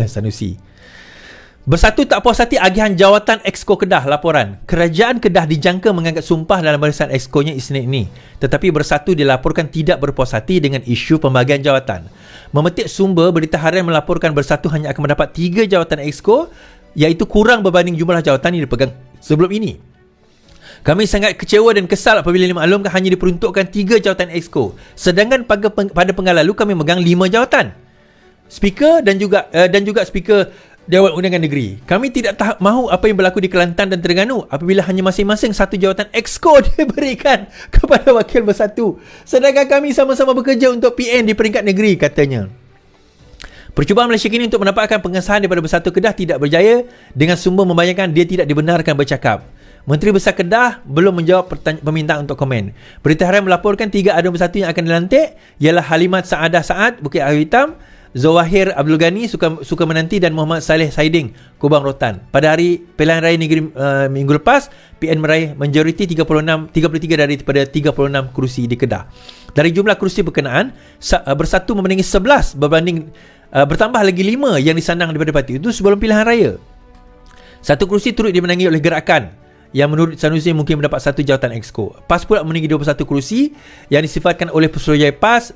Sanusi. Bersatu tak puas hati agihan jawatan Exco Kedah. Laporan, Kerajaan Kedah dijangka mengangkat sumpah dalam barisan Exco-nya Isnin ini. Tetapi Bersatu dilaporkan tidak berpuas hati dengan isu pembahagian jawatan. Memetik sumber, Berita Harian melaporkan Bersatu hanya akan mendapat 3 jawatan Exco, iaitu kurang berbanding jumlah jawatan yang dipegang sebelum ini. Kami sangat kecewa dan kesal apabila dimaklumkan hanya diperuntukkan 3 jawatan Exco. Sedangkan pada penggal lalu kami memegang 5 jawatan. Speaker dan juga Speaker Dewan Undangan Negeri. Kami tidak mahu apa yang berlaku di Kelantan dan Terengganu apabila hanya masing-masing 1 jawatan Exco diberikan kepada Wakil Bersatu. Sedangkan kami sama-sama bekerja untuk PN di peringkat negeri, katanya. Percubaan Malaysia kini untuk mendapatkan pengesahan daripada Bersatu Kedah tidak berjaya dengan sumber membayangkan dia tidak dibenarkan bercakap. Menteri Besar Kedah belum menjawab permintaan untuk komen. Berita Harian melaporkan 3 aduan bersatu yang akan dilantik ialah Halimat Saadah Saad, Bukit Ayu Hitam, Zawahir Abdul Ghani, Suka Menanti dan Muhammad Saleh Saiding, Kubang Rotan. Pada hari pilihan raya negeri minggu lepas, PN meraih majoriti 33 daripada 36 kerusi di Kedah. Dari jumlah kerusi berkenaan, Bersatu memenangi 11 berbanding bertambah lagi 5 yang disandang daripada parti itu sebelum pilihan raya. 1 kerusi turut dimenangi oleh Gerakan yang menurut Sanusi mungkin mendapat 1 jawatan Exco. PAS pula memenangi 21 kerusi yang disifatkan oleh Pesuruhjaya PAS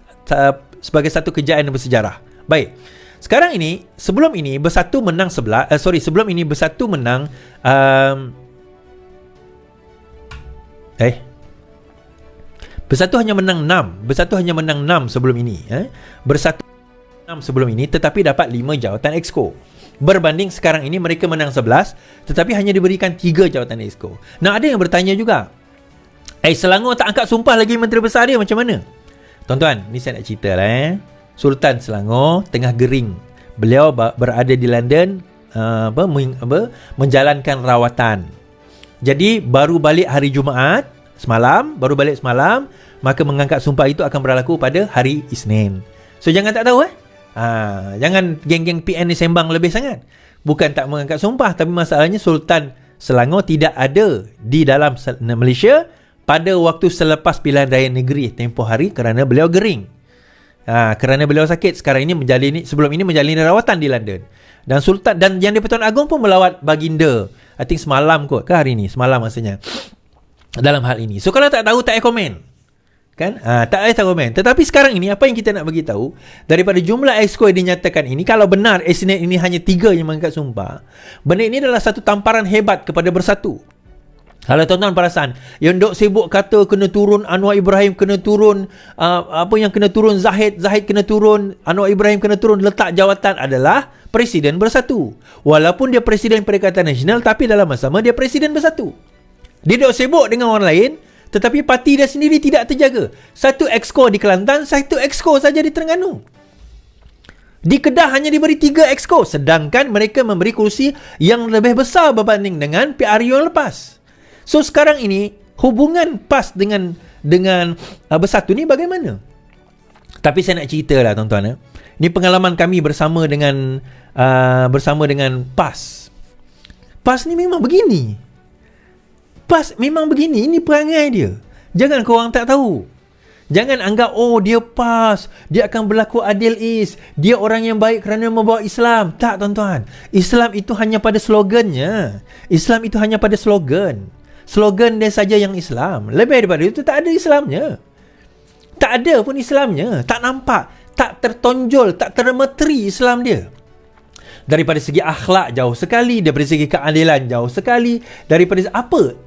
sebagai satu kejayaan yang bersejarah. Baik. Sekarang ini, sebelum ini Bersatu menang sebelum ini Bersatu menang Bersatu hanya menang 6. Bersatu hanya menang 6 sebelum ini, Bersatu 6 sebelum ini tetapi dapat 5 jawatan Exco. Berbanding sekarang ini mereka menang 11 tetapi hanya diberikan 3 jawatan Exco. Nah, ada yang bertanya juga, Selangor tak angkat sumpah lagi Menteri Besar dia, macam mana? Tuan-tuan, ni saya nak cerita lah. Sultan Selangor tengah gering. Beliau berada di London menjalankan rawatan. Jadi baru balik hari Jumaat semalam, maka mengangkat sumpah itu akan berlaku pada hari Isnin. So jangan tak tahu jangan geng-geng PN ni sembang lebih sangat. Bukan tak mengangkat sumpah, tapi masalahnya Sultan Selangor tidak ada di dalam Malaysia pada waktu selepas pilihan raya negeri tempoh hari kerana beliau gering. Kerana beliau sakit. Sebelum ini menjalani rawatan di London. Dan Sultan dan Yang di-Pertuan Agong pun melawat baginda. I think semalam kot ke hari ni, semalam maksudnya, dalam hal ini. So kalau tak tahu, tak payah komen. Kan? Tak payah komen. Tetapi sekarang ini apa yang kita nak bagi tahu, daripada jumlah Exco yang dinyatakan ini, kalau benar Senin ini hanya 3 yang mengangkat sumpah, benda ini adalah satu tamparan hebat kepada Bersatu. Kalau tuan-tuan perasan, yang dok sibuk kata kena turun Anwar Ibrahim, kena turun kena turun Zahid kena turun, Anwar Ibrahim kena turun, letak jawatan adalah Presiden Bersatu. Walaupun dia Presiden Perikatan Nasional, tapi dalam masa sama dia Presiden Bersatu. Dia dok sibuk dengan orang lain, tetapi parti dia sendiri tidak terjaga. 1 Exco di Kelantan, 1 Exco saja di Terengganu. Di Kedah hanya diberi 3 Exco, sedangkan mereka memberi kursi yang lebih besar berbanding dengan PRU yang lepas. So sekarang ini hubungan PAS dengan Bersatu ni bagaimana? Tapi saya nak cerita lah tuan-tuan. Ini pengalaman kami bersama dengan PAS. PAS ni memang begini. PAS memang begini. Ini perangai dia. Jangan korang tak tahu. Jangan anggap dia PAS, dia akan berlaku adil dia orang yang baik kerana membawa Islam. Tak tuan-tuan. Islam itu hanya pada slogannya. Islam itu hanya pada slogan. Slogan dia saja yang Islam. Lebih daripada itu tak ada Islamnya. Tak ada pun Islamnya. Tak nampak, tak tertonjol, tak termetri Islam dia. Daripada segi akhlak jauh sekali, daripada segi keadilan jauh sekali, daripada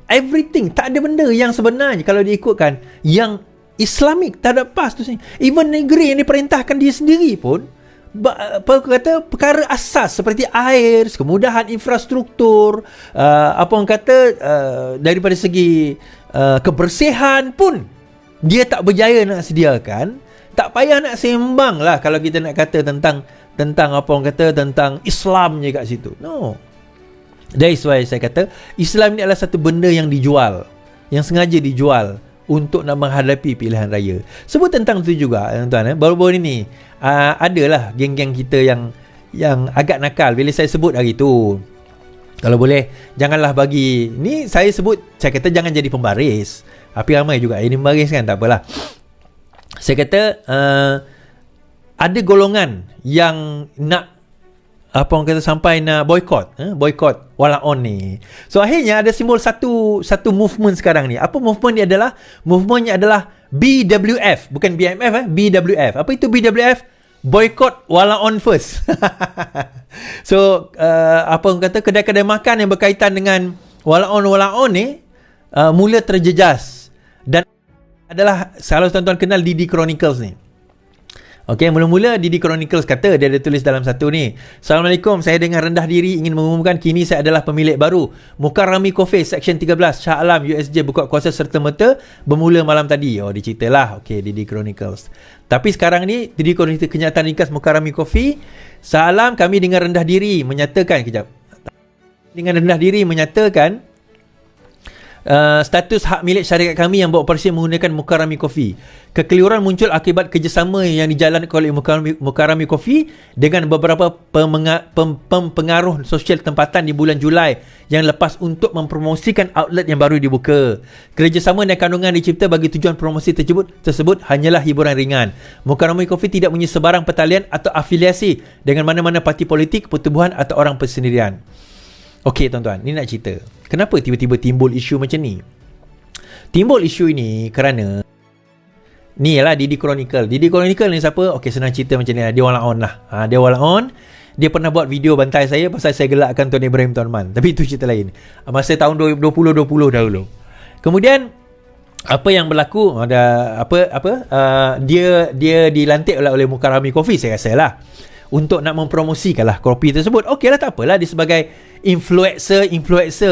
everything. Tak ada benda yang sebenarnya kalau diikutkan yang Islamik tak ada PAS tu. Even negeri yang diperintahkan dia sendiri pun perkara asas seperti air, kemudahan infrastruktur, daripada segi kebersihan pun dia tak berjaya nak sediakan. Tak payah nak sembang lah kalau kita nak kata tentang tentang Islamnya kat situ. No. That's why saya kata Islam ni adalah satu benda yang dijual, yang sengaja dijual untuk nak menghadapi pilihan raya. Sebut tentang tu juga tuan-tuan, baru-baru ni adalah geng-geng kita yang agak nakal. Bila saya sebut hari tu, kalau boleh janganlah bagi ni, saya kata jangan jadi pembaris. Tapi ramai juga ini pembaris kan, tak apalah. Saya kata ada golongan yang nak apa orang kata, sampai nak boycott wala on ni. So akhirnya ada simbol satu movement sekarang ni. Apa movement ni adalah? Movementnya adalah BWF, bukan BMF, BWF. Apa itu BWF? Boycott wala on first. So apa orang kata, kedai-kedai makan yang berkaitan dengan wala on ni mula terjejas. Dan adalah, kalau tuan-tuan kenal Didi Chronicles ni. Okey, mula-mula Didi Chronicles kata, dia ada tulis dalam satu ni, Assalamualaikum, saya dengan rendah diri ingin mengumumkan kini saya adalah pemilik baru Mukarrami Coffee Section 13 Shah Alam USJ buka kuasa serta-merta bermula malam tadi. Oh, dia ceritalah. Okey, Didi Chronicles. Tapi sekarang ni Didi Chronicles, kenyataan ringkas Mukarrami Coffee Shah Alam, kami dengan rendah diri menyatakan status hak milik syarikat kami yang beroperasi menggunakan Mukarrami Coffee. Kekeliruan muncul akibat kerjasama yang dijalankan oleh Mukarrami Coffee dengan beberapa pengaruh sosial tempatan di bulan Julai yang lepas untuk mempromosikan outlet yang baru dibuka. Kerjasama dan kandungan dicipta bagi tujuan promosi tersebut hanyalah hiburan ringan. Mukarrami Coffee tidak punya sebarang pertalian atau afiliasi dengan mana-mana parti politik, pertubuhan atau orang persendirian. Okey tuan-tuan, ni nak cerita. Kenapa tiba-tiba timbul isu macam ni? Timbul isu ini kerana ni ialah Didi Chronicle. Didi Chronicle ni siapa? Okey, senang cerita macam ni lah. Dia wala on lah. Dia wala on. Dia pernah buat video bantai saya pasal saya gelakkan Tuan Ibrahim Tuan Man. Tapi itu cerita lain. Masa tahun 2020 dahulu. Kemudian apa yang berlaku? Dia dilantik oleh Mukarrami Coffee, saya rasa lah, untuk nak mempromosikanlah kopi tersebut. Okey lah, tak apalah, dia sebagai influencer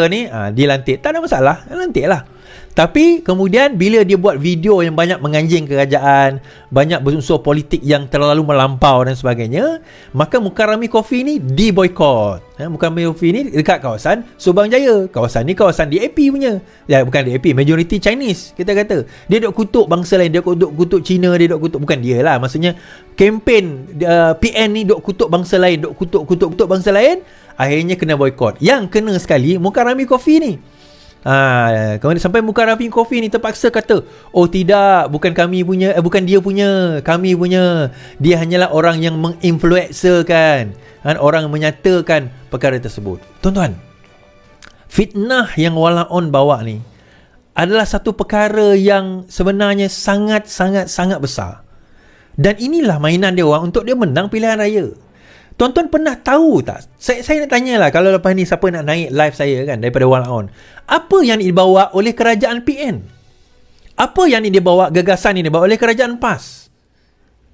ni dilantik, tak ada masalah, lantik lah. Tapi kemudian bila dia buat video yang banyak menganjing kerajaan, banyak berunsur politik yang terlalu melampau dan sebagainya, maka Mukarrami Coffee ni diboykot. Mukarrami Coffee ni dekat kawasan Subang Jaya. Kawasan ni kawasan DAP punya. Ya, bukan DAP, majority Chinese kita kata. Dia duk kutuk bangsa lain, dia duk kutuk Cina, dia duk kutuk, bukan dia lah, maksudnya kempen PN ni duk kutuk bangsa lain, duk kutuk bangsa lain, akhirnya kena boykot. Yang kena sekali Mukarrami Coffee ni. Kemudian sampai Mukarrami Coffee ni terpaksa kata, oh tidak, bukan kami punya, bukan dia punya, kami punya. Dia hanyalah orang yang menginfluencerkan, orang menyatakan perkara tersebut. Tuan-tuan, fitnah yang wala on bawa ni adalah satu perkara yang sebenarnya sangat besar. Dan inilah mainan dia orang untuk dia menang pilihan raya. Tuan-tuan pernah tahu tak? Saya nak tanyalah, kalau lepas ni siapa nak naik live saya kan daripada wala on, apa yang dibawa oleh kerajaan PN? Apa yang dibawa, gagasan ini dibawa oleh kerajaan PAS?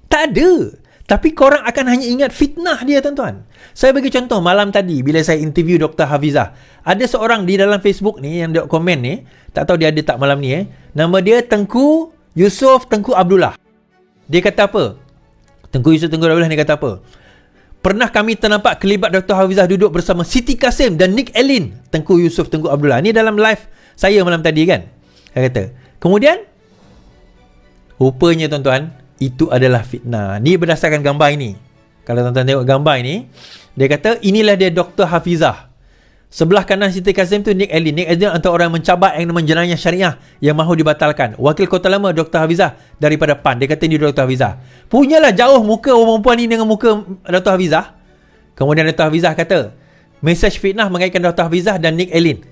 Tak ada. Tapi korang akan hanya ingat fitnah dia, tuan-tuan. Saya bagi contoh malam tadi bila saya interview Dr. Hafizah. Ada seorang di dalam Facebook ni yang dia komen ni, tak tahu dia ada tak malam ni nama dia Tengku Yusof Tengku Abdullah. Dia kata apa? Tengku Yusof Tengku Abdullah ni kata apa? Pernah kami ternampak kelibat Dr. Hafizah duduk bersama Siti Kasim dan Nick Elin. Tengku Yusof Tengku Abdullah. Ni dalam live saya malam tadi kan. Saya kata. Kemudian, rupanya tuan-tuan, itu adalah fitnah. Ni berdasarkan gambar ini. Kalau tuan-tuan tengok gambar ini, dia kata inilah dia Dr. Hafizah. Sebelah kanan Siti Kasim tu Nick Elin. Nick Elin antara orang mencabar yang nama jenayah syariah yang mahu dibatalkan. Wakil Kota Lama Dr. Hafizah daripada PAN. Dia kata ni Dr. Hafizah. Punyalah jauh muka orang perempuan ni dengan muka Dr. Hafizah. Kemudian Dr. Hafizah kata, mesej fitnah mengaitkan Dr. Hafizah dan Nick Elin.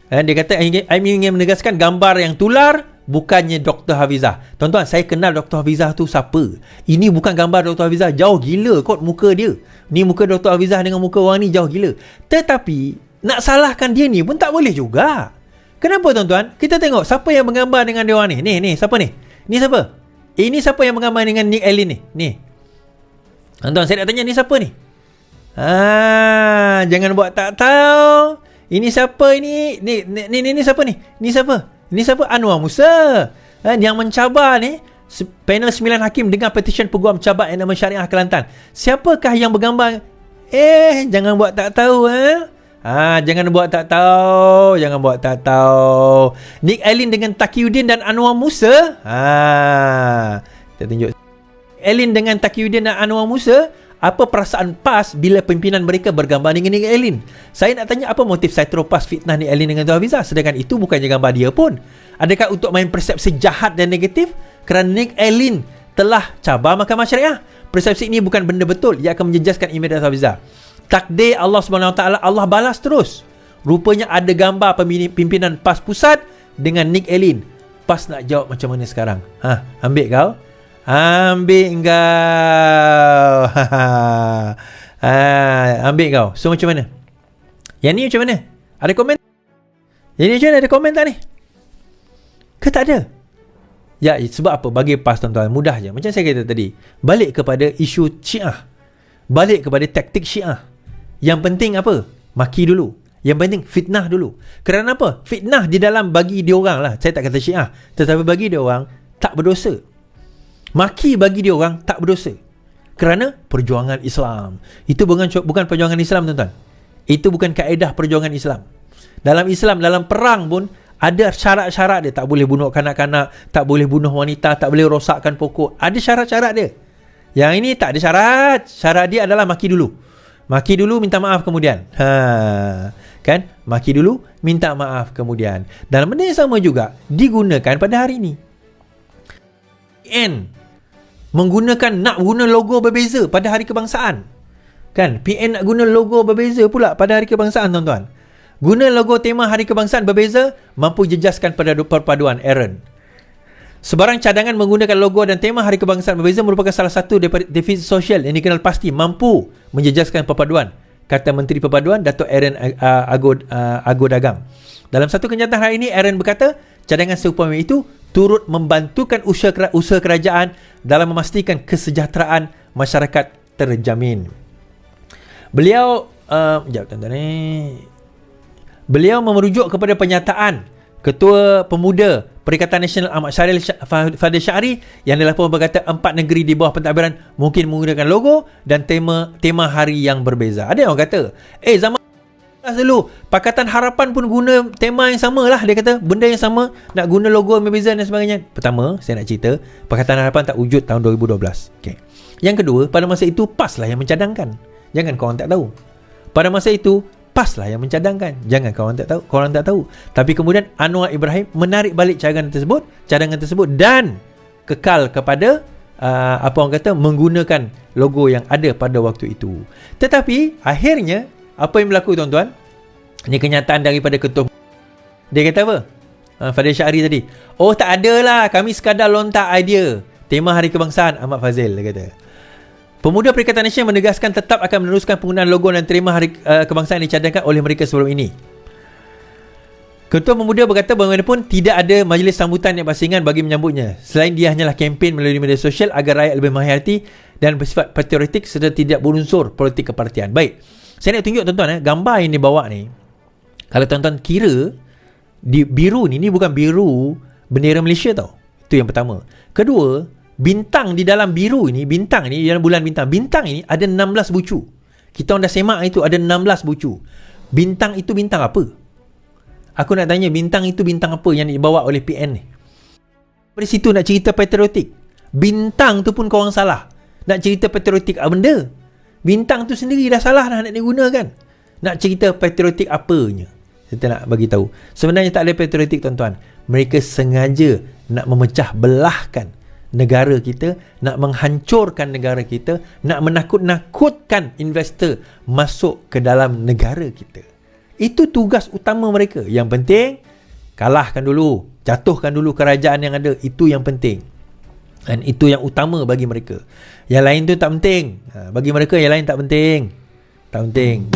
Dia kata, I ingin menegaskan gambar yang tular bukannya Dr. Hafizah. Tuan-tuan, saya kenal Dr. Hafizah tu siapa. Ini bukan gambar Dr. Hafizah. Jauh gila kot muka dia. Ni muka Dr. Hafizah dengan muka orang ni jauh gila. Tetapi nak salahkan dia ni pun tak boleh juga. Kenapa tuan-tuan? Kita tengok siapa yang menggambar dengan dia orang ni. Ni siapa ni? Ni siapa? Ini siapa yang menggambar dengan Nick Elin ni? Ni. Tuan-tuan, saya nak tanya ni siapa ni? Jangan buat tak tahu. Ini siapa ini? Ni siapa ni? Ni siapa? Ini siapa? Anwar Musa. Yang mencabar ni, panel 9 hakim dengan petisyen peguam cabar Endowment Syariah Kelantan. Siapakah yang bergambar? Jangan buat tak tahu. Jangan buat tak tahu. Jangan buat tak tahu. Nick Elin dengan Taqiyuddin dan Anwar Musa. Kita tunjuk. Elin dengan Taqiyuddin dan Anwar Musa. Apa perasaan PAS bila pimpinan mereka bergambar dengan Nick Elin? Saya nak tanya, apa motif saya terus PAS fitnah Nick Elin dengan Dr. Hafizah? Sedangkan itu bukannya gambar dia pun. Adakah untuk main persepsi jahat dan negatif? Kerana Nick Elin telah cabar Mahkamah Syariah. Persepsi ini bukan benda betul. Ia akan menjejaskan imej Dr. Hafizah. Takdir Allah SWT, Allah balas terus. Rupanya ada gambar pimpinan PAS pusat dengan Nick Elin. PAS nak jawab macam mana sekarang? Ambil kau? Ambil kau. Ambil kau. So macam mana? Yang ni macam mana? Ada komen? Yang ni macam mana? Ada komen tak ni? Ke tak ada? Ya, sebab apa? Bagi PAS tuan-tuan, mudah je. Macam saya kata tadi, balik kepada isu Syiah. Balik kepada taktik Syiah. Yang penting apa? Maki dulu. Yang penting fitnah dulu. Kerana apa? Fitnah di dalam bagi diorang lah. Saya tak kata Syiah, tetapi bagi diorang tak berdosa. Maki bagi diorang tak berdosa. Kerana perjuangan Islam. Itu bukan perjuangan Islam tuan-tuan. Itu bukan kaedah perjuangan Islam. Dalam Islam, dalam perang pun ada syarat-syarat dia. Tak boleh bunuh kanak-kanak, tak boleh bunuh wanita, tak boleh rosakkan pokok. Ada syarat-syarat dia. Yang ini tak ada syarat. Syarat dia adalah maki dulu. Maki dulu, minta maaf kemudian. Kan? Maki dulu, minta maaf kemudian. Dan benda yang sama juga digunakan pada hari ini. PN nak guna logo berbeza pada hari kebangsaan. Kan? PN nak guna logo berbeza pula pada hari kebangsaan tuan-tuan. Guna logo tema hari kebangsaan berbeza, mampu jejaskan pada perpaduan Aaron. Sebarang cadangan menggunakan logo dan tema hari kebangsaan berbeza merupakan salah satu daripada defisit sosial yang dikenal pasti mampu menjejaskan perpaduan, kata Menteri Perpaduan Datuk Aaron Agodagang. Dalam satu kenyataan hari ini, Aaron berkata, cadangan seumpama itu turut membantukan usaha kerajaan dalam memastikan kesejahteraan masyarakat terjamin. Beliau Beliau merujuk kepada pernyataan Ketua Pemuda Perikatan Nasional Ahmad Syaril Fadil Syahri yang dilaporkan berkata 4 negeri di bawah pentadbiran mungkin menggunakan logo dan tema hari yang berbeza. Ada yang kata, zaman dulu Pakatan Harapan pun guna tema yang sama lah. Dia kata benda yang sama, nak guna logo yang berbeza dan sebagainya. Pertama, saya nak cerita, Pakatan Harapan tak wujud tahun 2012. Okay. Yang kedua, pada masa itu PAS lah yang mencadangkan. Jangan korang tak tahu. Pada masa itu PAS lah yang mencadangkan. Jangan korang tak tahu. Tapi kemudian Anwar Ibrahim menarik balik cadangan tersebut dan kekal kepada menggunakan logo yang ada pada waktu itu. Tetapi akhirnya apa yang berlaku tuan-tuan? Ini kenyataan daripada ketua. Dia kata apa? Fadil Syahri tadi. Oh, tak adalah, kami sekadar lontar idea tema hari kebangsaan. Ahmad Fazil dia kata. Pemuda Perikatan Nasional menegaskan tetap akan meneruskan penggunaan logo dan tema hari kebangsaan yang dicadangkan oleh mereka sebelum ini. Ketua Pemuda berkata bagaimanapun tidak ada majlis sambutan yang bersaingan bagi menyambutnya. Selain dia hanyalah kempen melalui media sosial agar rakyat lebih menghayati dan bersifat patriotik serta tidak berunsur politik kepartian. Baik, saya nak tunjuk tuan-tuan gambar yang dibawa ni. Kalau tuan-tuan kira di biru ni bukan biru bendera Malaysia tau. Itu yang pertama. Kedua, bintang di dalam biru ini, bintang ni dalam bulan bintang ini ada 16 bucu. Kita orang dah semak itu ada 16 bucu. Bintang itu bintang apa? Aku nak tanya, bintang itu bintang apa yang dibawa oleh PN ni? Dari situ nak cerita patriotik. Bintang tu pun korang salah. Nak cerita patriotik apa benda? Bintang tu sendiri dah salah dah nak digunakan. Nak cerita patriotik apanya? Kita nak bagi tahu. Sebenarnya tak ada patriotik tuan-tuan. Mereka sengaja nak memecah belahkan negara kita, nak menghancurkan negara kita, nak menakut-nakutkan investor masuk ke dalam negara kita. Itu tugas utama mereka. Yang penting, kalahkan dulu, jatuhkan dulu kerajaan yang ada. Itu yang penting. Dan itu yang utama bagi mereka. Yang lain tu tak penting. Bagi mereka yang lain tak penting. Tak penting.